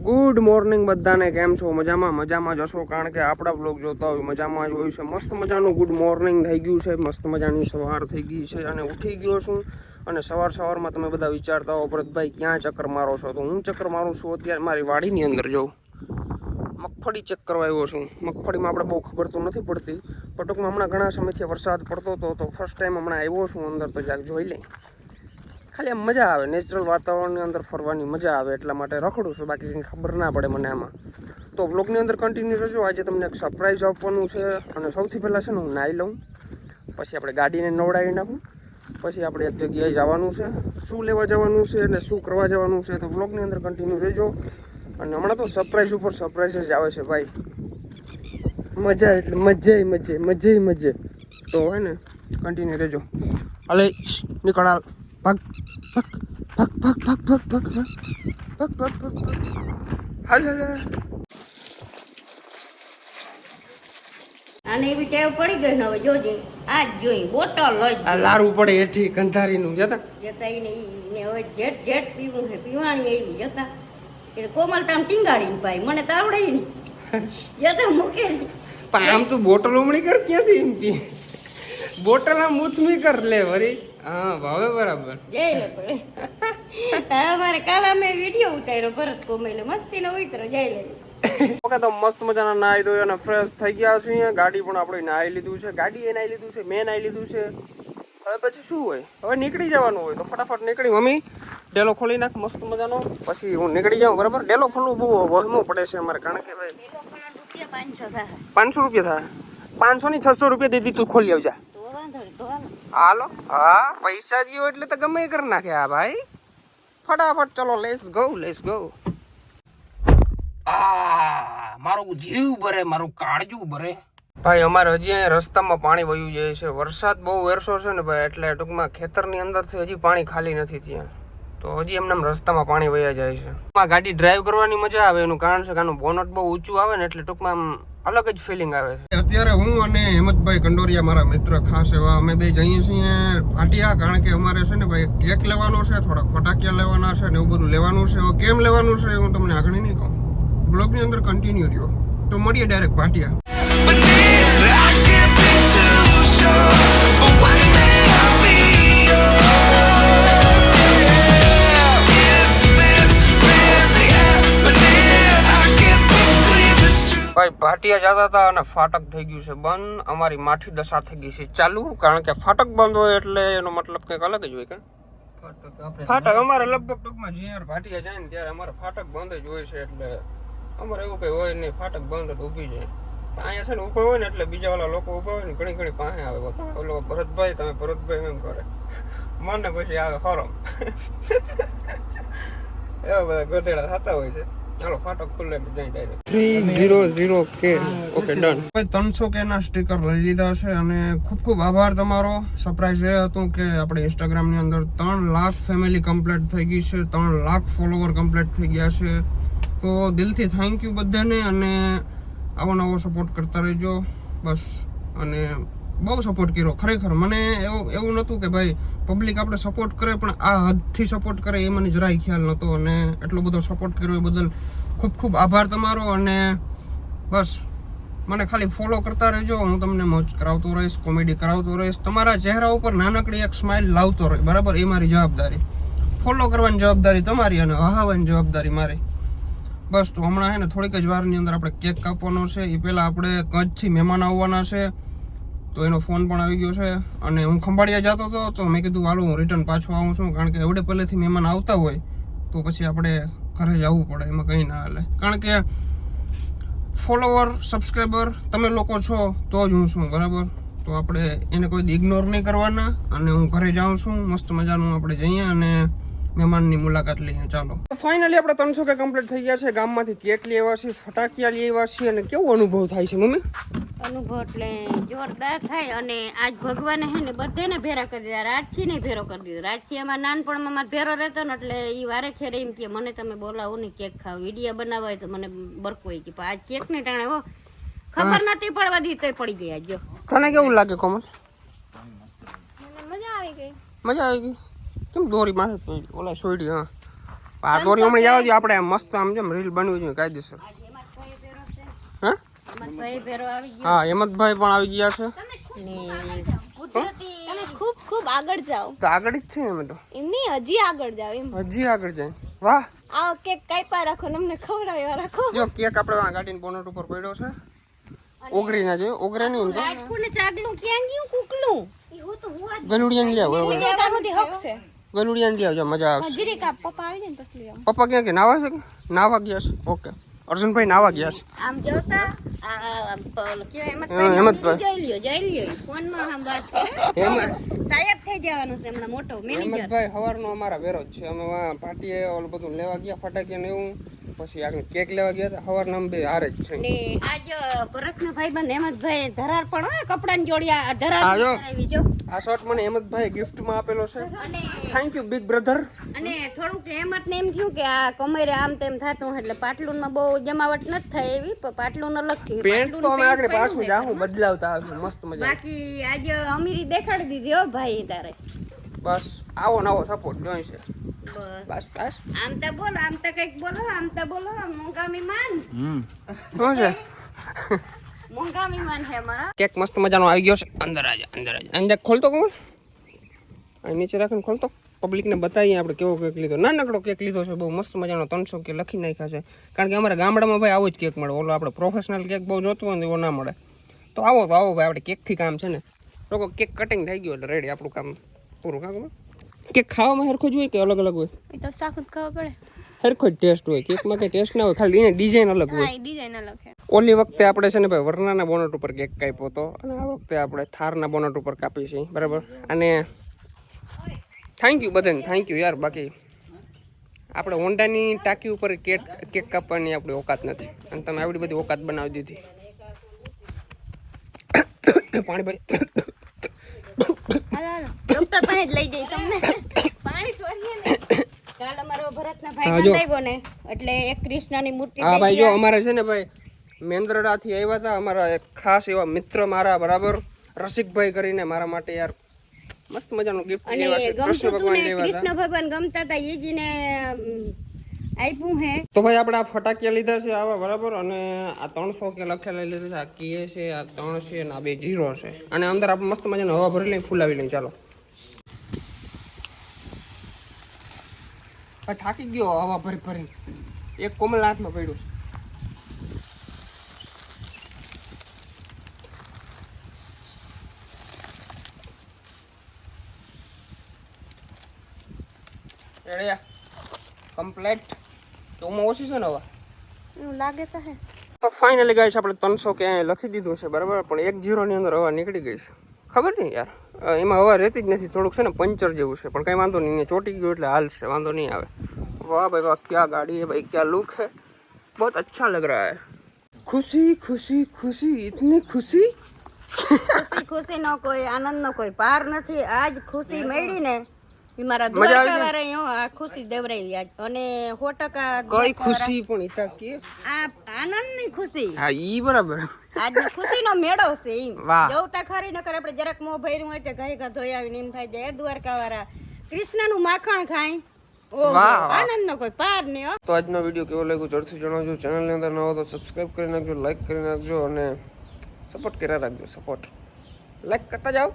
Good morning બધાને, કેમ છો? મજામાં જશો, કારણ કે આપણા બ્લોગ જોતા હોય મજામાં જ હોય છે. મસ્ત મજાનું ગુડ મોર્નિંગ થઈ ગયું છે, મસ્ત મજાની સવાર થઈ ગઈ છે અને ઉઠી ગયો છું. અને સવારમાં તમે બધા વિચારતા હો ભરતભાઈ ક્યાં ચક્કર મારો છો, તો હું ચક્કર મારું છું અત્યારે મારી વાડીની અંદર. જાઉં મગફળી ચેક કરવા આવ્યો છું. મગફળીમાં આપણે બહુ ખબર તો નથી પડતી, પણ ટૂંકમાં હમણાં ઘણા સમયથી વરસાદ પડતો હતો, તો ફર્સ્ટ ટાઈમ હમણાં આવ્યો છું અંદર, તો જ્યાં જોઈ લઈ. ખાલી આમ મજા આવે, નેચરલ વાતાવરણની અંદર ફરવાની મજા આવે, એટલા માટે રખડું છું. બાકી કંઈ ખબર ના પડે મને આમાં. તો વ્લોગની અંદર કન્ટિન્યુ રહેજો. આજે તમને એક સરપ્રાઈઝ આપવાનું છે. અને સૌથી પહેલાં છે ને હું નાહી લઉં, પછી આપણે ગાડીને નવડાવી નાખું, પછી આપણે એક જગ્યાએ જવાનું છે. શું લેવા જવાનું છે અને શું કરવા જવાનું છે, તો વ્લોગની અંદર કન્ટિન્યુ રહેજો. અને હમણાં તો સરપ્રાઈઝ ઉપર સરપ્રાઈઝ જ આવે છે ભાઈ. મજા એટલે મજે. તો હોય ને કન્ટિન્યુ રહેજો. અલે નીકળ, ભાગ. અને એવી ટેવ પડી ગઈ ને હવે જોજે આજ જોઈ બોટલ લઈ આ લારવું પડે એઠી ગંધારીનું જતા ને હવે જેટ પીવું છે, પીવાણી એવી જતા એ કોમલતામ ટીંગાડીને પાઈ મને તો આવડે નહીં જતા મૂકે પણ આમ તું બોટલ ઉમણી કર, ક્યાંથી એમ પી બોટલ આમ મૂછમી કર લે વરી. હા ભાવે બરાબર જઈ લે પડે. હા મારે કાલે મેં વિડીયો ઉતાર્યો ભરત કોમેલે મસ્તી નો ઉતરો જઈ લે. ઓકે, તો મસ્ત મજાના નાહી ધોઈ અને ફ્રેશ થઈ ગયા છીએ. ગાડી પણ આપણે નાહી લીધું છે, ગાડીએ નાહી લીધું છે, મેં નાહી લીધું છે. હવે પછી શું હોય, હવે નીકળી જવાનું હોય. તો ફટાફટ નીકળી. મમ્મી ડેલો ખોલી નાખ મસ્ત મજાનો, પછી હું નીકળી જાઉં. બરાબર, ડેલો ખોલવું બહુ વહેમું પડે છે અમારે, કારણ કે ભાઈ 500 રૂપિયા થાય. 500 ની 600 રૂપિયા દીધી, તું ખોલી આવજા. હાલો, હા પૈસા દીધો એટલે તો ગમે કરી નાખે આ ભાઈ. ફટાફટ ચલો, લેટ્સ ગો. મારું જીવ ભરે, મારું કાળજું ભરે ભાઈ. અમારે હજી અહીંયા રસ્તામાં પાણી વયું જાય છે. વરસાદ બહુ વેરસો છે ને ભાઈ, એટલે ટૂંકમાં ખેતરની અંદરથી હજી પાણી ખાલી નથી ત્યાં, તો હજી એમને રસ્તામાં પાણી વયા જાય છે. ગાડી ડ્રાઈવ કરવાની મજા આવે, એનું કારણ છે કે આનું બોનટ બહુ ઊંચું આવે ને, એટલે ટૂંકમાં આમ અલગ જ ફિલિંગ આવે છે. અત્યારે હું અને હેમંતભાઈ કંડોરિયા, મારા મિત્ર ખાસ એવા, અમે બે જઈએ છીએ ભાટિયા, કારણ કે અમારે છે ને ભાઈ કેક લેવાનો છે, થોડાક ફટાકિયા લેવાના છે ને એવું બધું લેવાનું છે. કેમ લેવાનું છે હું તમને આગળ નહીં કહું, બ્લોગની અંદર કન્ટિન્યુ રહ્યો. તો મળીએ ડાયરેક્ટ ભાટિયા. ભાઈ ભાટિયા જતા હતા અને ફાટક થઈ ગયું છે બંધ. અમારી માઠી દશા થઈ ગઈ છે ચાલુ, કારણ કે ફાટક બંધ હોય એટલે એનો મતલબ કંઈક અલગ જ હોય. કે ફાટક અમારે લગભગ ટૂંકમાં જ્યારે ભાટિયા જાય ને ત્યારે અમારે ફાટક બંધ જ હોય છે, એટલે અમારે એવું કઈ હોય નહીં, ફાટક બંધ જ ઊભી જાય. અહીંયા છે ને ઊભા હોય ને એટલે બીજા વાળા લોકો ઊભા હોય ને ઘણી પાસે આવે. ઓલો ભરતભાઈ, તમે ભરતભાઈ એમ કરે મને, પછી આવે હરમ. એવા બધા ગધેડા થતા હોય છે. ચાલો ફાટક ખુલ્લે જાય direct. 300K okay done. 300K ના સ્ટીકર લઈ લીધા છે અને ખૂબ આભાર તમારો. સરપ્રાઈઝ એ હતું કે આપણે ઇન્સ્ટાગ્રામની અંદર 3 લાખ ફેમિલી કમ્પ્લીટ થઈ ગઈ છે, 3 લાખ ફોલોવર કમ્પ્લીટ થઈ ગયા છે. તો દિલથી થેન્ક યુ બધાને, અને આવો નવો સપોર્ટ કરતા રહેજો બસ. અને બહુ સપોર્ટ કર્યો ખરેખર. મને એવું નહોતું કે ભાઈ પબ્લિક આપણે સપોર્ટ કરે, પણ આ હદથી સપોર્ટ કરે એ મને જરાય ખ્યાલ નહોતો. અને એટલો બધો સપોર્ટ કર્યો એ બદલ ખૂબ આભાર તમારો. અને બસ મને ખાલી ફોલો કરતા રહેજો, હું તમને મોજ કરાવતો રહીશ, કોમેડી કરાવતો રહીશ, તમારા ચહેરા ઉપર નાનકડી એક સ્માઇલ લાવતો રહીશ. બરાબર, એ મારી જવાબદારી. ફોલો કરવાની જવાબદારી તમારી અને હહાવવાની જવાબદારી મારી. બસ, તો હમણાં હે ને થોડીક જ વારની અંદર આપણે કેક કાપવાનો છે. એ પહેલાં આપણે કચ્છથી મહેમાન આવવાના છે, તો એનો ફોન પણ આવી ગયો છે. અને હું ખંભાળિયા જતો હતો, તો મેં કીધું હાલો હું રિટર્ન પાછો આવું છું, કારણ કે એવડે પહેલેથી મહેમાન આવતા હોય તો પછી આપણે ઘરે જવું પડે, એમાં કંઈ ના હાલે. કારણ કે ફોલોવર સબસ્ક્રાઈબર તમે લોકો છો તો જ હું છું, બરાબર. તો આપણે એને કોઈ ઇગ્નોર નહીં કરવાના. અને હું ઘરે જાઉં છું, મસ્ત મજાનું આપણે જઈએ અને મહેમાનની મુલાકાત લઈએ. ચાલો, ફાઇનલી આપણે 300K કમ્પ્લીટ થઈ ગયા છે. ગામમાંથી કેક લઈ આવ્યા છીએ, ફટાકિયા લઈ આવ્યા છીએ. અને કેવો અનુભવ થાય છે મમ્મી? અનુભવ એટલે જોરદાર થાય. અને આજ ભગવાને હે ને બધાને ભેરા કરી દીધા, રાજથી ને ભેરો કરી દીધો. રાજથી અમારા નાનપણમાં મારે ભેરો રહેતો ને, એટલે એ વારે ખેરે એમ કે મને તમે બોલાવો ને કેક ખાવ, વિડીયો બનાવવા હોય તો મને બરકોય કે આજ કેક ને ટાણે હો ખબર નથી પડવા દી તોય પડી ગયા. જો તને કેવું લાગે કોમલ? મને મજા આવી ગઈ. મજા આવી ગઈ. કેમ દોરી માથે ઓલા છોડી? હા આ દોરી હમણાં જવા દો આપણે મસ્ત આમ જેમ રીલ બનવી જોઈએ કાયદેસર. હા ભાઈ ભેરો આવી ગયો. હા હેમંતભાઈ પણ આવી ગયા છે. ને કુદરતી તમે ખૂબ ખૂબ આગળ જાઓ. તો આગળ જ છે અમે તો. એમની હજી આગળ જાઓ એમ. હજી આગળ જાય. વાહ આ કેક કાપ્યા રાખો ને અમને ખવડાવ્યા રાખો. જો કેક આપણે આ ગાડીની બોનટ ઉપર પડ્યો છે. ઓગરી ના જોઈએ ઓગરે નહીં એમ તો. લાટકું ને ચાગલું ક્યાં ગયું કુકલું? ઈ તો હું ગલુડિયાને લે આવો. જ હક છે. ગલુડિયાને લે આવજો મજા આવશે. હજરી કા પપ્પા આવી જાય ને પછી આમ. પપ્પા ક્યાં કે નાવા છે કે નાવા ગયા છે? ઓકે અર્જુનભાઈ નાવા ગયા છે. આમ જોતા હેમંતભાઈ. જોઈ લ્યો ફોનમાં આમ વાત કરે. સાહેબ થઈ જવાનું છે હમણાં મોટો મેનેજર. હેમંતભાઈ સવારનો અમારા વેરો જ છે. અમે પાર્ટીએ ઓલું બધું લેવા ગયા ફટાકિયા ને એવું, પછી આગળ કેક લેવા ગયા હતા. સવારના અમે બે હારે જ છે. ને આજ ભરતના ભાઈબંધ હેમંતભાઈ ધરાર પણ હોય કપડાની જોડિયા ધરાર કરાવી જો. આ શર્ટ મને હેમંતભાઈ ગિફ્ટમાં આપેલો છે. અને થેન્ક યુ બિગ બ્રધર. અને થોડુંક હેમંતને એમ થયું કે આ કમરે આમ તેમ થતું એટલે પાટલુનમાં બહુ જમાવટ નથી થાય એવી પણ પાટલું અલગ થયું. પેન્ટ તો અમે આગળ પાછું જાહું બદલાવતા આવશું મસ્ત મજા. બાકી આજે અમીરી દેખાડી દીધી હો ભાઈ તારે. બસ આવો નવો સપોર્ટ જોઈ છે. બસ બસ આમ તો બોલો આમ તો કઈક બોલો આમ તો બોલો મોંઘામી માન. શું છે? મોંઘામી માન છે અમારા. કેક મસ્ત મજાનો આવી ગયો છે. અંદર અંદર ખોલતો કોણ? અહીં નીચે રાખીને ખોલતો પબ્લિકને બતાવીએ આપણે કેવો કેક લીધો. નાનકડો કેક લીધો છે બહુ મસ્ત મજાનો 300 કે લખી નાખ્યા છે. કારણ કે અમારા ગામડામાં ભાઈ આવો જ કેક મળે. ઓલો આપણે પ્રોફેશનલ કેક બહુ જોતું હોય ને એવો ના મળે. તો આવો ભાઈ આપણે કેકથી કામ છે ને. લોકો કેક કટિંગ થઈ ગયું એટલે રેડી આપણું કામ પૂરું. કામ કેક ખાવામાં હરખો જ હોય કે અલગ અલગ હોય? એ તો સાખું ખાવા પડે. હરખો જ ટેસ્ટ હોય. કેકમાં કઈ ટેસ્ટ ના હોય, ખાલી એને ડિઝાઇન અલગ હોય. હા ડિઝાઇન અલગ છે. ઓલી વખતે આપણે છે ને ભાઈ વરનાના બોનટ ઉપર કેક કાપ્યો હતો અને આ વખતે આપણે થારના બોનટ ઉપર કાપી છે બરાબર. અને થેન્ક યુ બધાને થેન્ક યુ યાર. બાકી આપણે હોન્ડાની ટાંકી ઉપર કેક કાપવાની આપણી ઓકાત નથી અને તમે આવડી બધી ઓકાત બનાવી દીધી. પાણી ભરી ડોક્ટર પાસે જ લઈ જઈ તમને પાણી છોડીએ ને. કાલ અમારો ભરતના ભાઈ આવ્યો ને એટલે એક કૃષ્ણની મૂર્તિ. હા ભાઈ જો અમારે છે ને ભાઈ મેંદરડાથી આવ્યા હતા અમારા એક ખાસ એવા મિત્ર મારા બરાબર રસિકભાઈ કરીને મારા માટે યાર મસ્ત મજાનું ગિફ્ટ લેવા છે. કૃષ્ણ ભગવાન લેવા હતા. કૃષ્ણ ભગવાન ગમતા હતા એ જીને આપ્યું હે. તો ભાઈ આપણે આ ફટાકિયા લીધા છે આવા બરાબર. અને આ 300 કે લખેલા લીધા છે. આ કે છે, આ 3 છે અને આ 2 0 છે. અને અંદર આપણે મસ્ત મજાનો હવા ભરી લઈને ફૂલાવી લઈએ. ચાલો થાકી ગયો હવા ભરી ભરી. એક કોમલ હાથમાં પડ્યું છે. કમ્પ્લીટ તો ઓછી છે ને હવા એવું લાગે તો હે. તો ફાઇનલી ગાઈસ આપણે 300 કે લખી દીધું છે બરાબર. પણ 1 0 ની અંદર હવા નીકળી ગઈ છે. ખબર નહીં યાર એમાં હવા રહેતી જ નથી. થોડુંક છે ને પંચર જેવું છે પણ કંઈ વાંધો નહીં. ચોટી ગયું એટલે હાલ છે વાંધો નહીં આવે. वाह भाई वाह क्या गाड़ी है भाई, क्या लुक है, बहुत अच्छा लग रहा है. खुशी खुशी खुशी इतनी खुशी. ખુશી ખુશી નો કોઈ આનંદ નો કોઈ પાર નથી. આજ ખુશી મળી ને મારા દ્વારકા વાળા આ ખુશી દેવરાઈ આજ. અને 100% કઈ ખુશી પણ ઈતા કે આ આનંદ ની ખુશી. હા ઈ બરાબર. આજ ખુશી નો મેળો છે ઈ. જવતા ખરી નકર આપણે જરાક મોં ભર્યું હોય તો ઘાઈ ઘા ધોઈ આવીને એમ થાય જાય દ્વારકા વાળા કૃષ્ણ નું માખણ ખાય. આનંદ નો કોઈ પાર નહીં. તો આજનો વિડીયો કેવો લાગ્યો જરૂરથી જણાવજો. ચેનલ ની અંદર ન હો તો સબસ્ક્રાઇબ કરી નાખજો, લાઈક કરી નાખજો અને સપોર્ટ કર્યા રાખજો. સપોર્ટ લાઈક કરતા જાઓ.